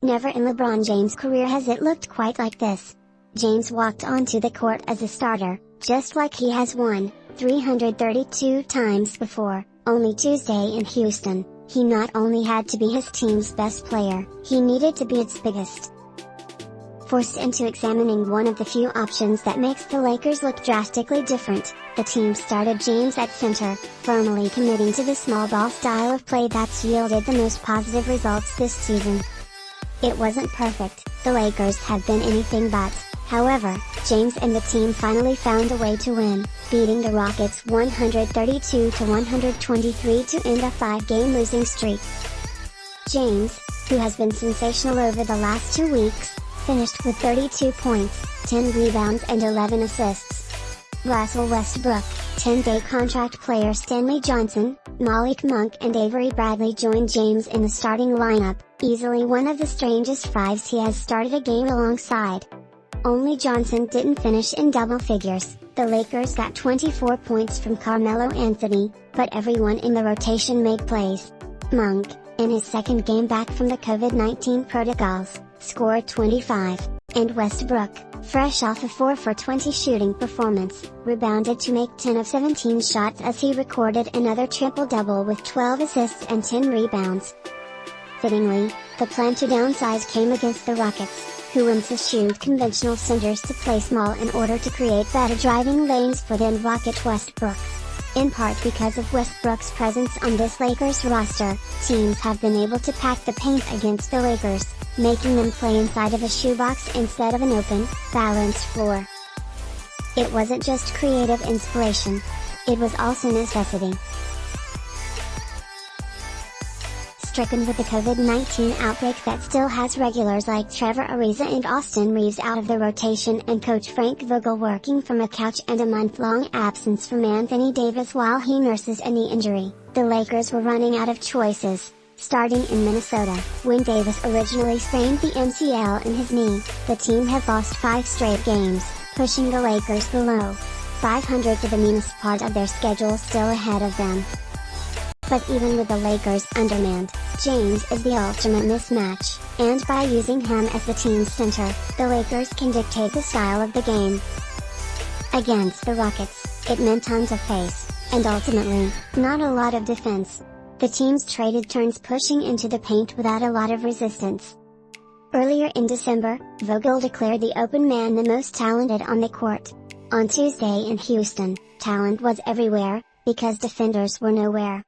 Never in LeBron James' career has it looked quite like this. James walked onto the court as a starter, just like he has won 332 times before. Only Tuesday in Houston, he not only had to be his team's best player, he needed to be its biggest. Forced into examining one of the few options that makes the Lakers look drastically different, the team started James at center, firmly committing to the small ball style of play that's yielded the most positive results this season. It wasn't perfect, the Lakers have been anything but. However, James and the team finally found a way to win, beating the Rockets 132-123 to end a 5-game losing streak. James, who has been sensational over the last 2 weeks, finished with 32 points, 10 rebounds and 11 assists. Russell Westbrook, 10-day contract player Stanley Johnson, Malik and Avery joined James in the starting lineup, easily one of the strangest fives he has started a game alongside. Only Johnson didn't finish in double figures. The Lakers got 24 points from Carmelo Anthony, but everyone in the rotation made plays. Monk, in his second game back from the COVID-19 protocols, scored 25, and Westbrook, fresh off a 4 for 20 shooting performance, rebounded to make 10 of 17 shots as he recorded another triple-double with 12 assists and 10 rebounds. Fittingly, the plan to downsize came against the Rockets, who eschewed conventional centers to play small in order to create better driving lanes for then Rocket Westbrook. In part because of Westbrook's presence on this Lakers roster, teams have been able to pack the paint against the Lakers, making them play inside of a shoebox instead of an open, balanced floor. It wasn't just creative inspiration. It was also necessity. Stricken with the COVID-19 outbreak that still has regulars like Trevor, Ariza and Reaves out of the rotation and coach Frank Vogel working from a couch and a month-long absence from Anthony Davis while he nurses a knee injury, the Lakers were running out of choices. Starting in Minnesota, when Davis originally sprained the MCL in his knee, the team had lost 5 straight games, pushing the Lakers below 500 to the meanest part of their schedule still ahead of them. But even with the Lakers undermanned, James is the ultimate mismatch, and by using him as the team's center, the Lakers can dictate the style of the game. Against the Rockets, it meant tons of pace, and ultimately, not a lot of defense. The teams traded turns pushing into the paint without a lot of resistance. Earlier in December, Vogel declared the open man the most talented on the court. On Tuesday in Houston, talent was everywhere, because defenders were nowhere.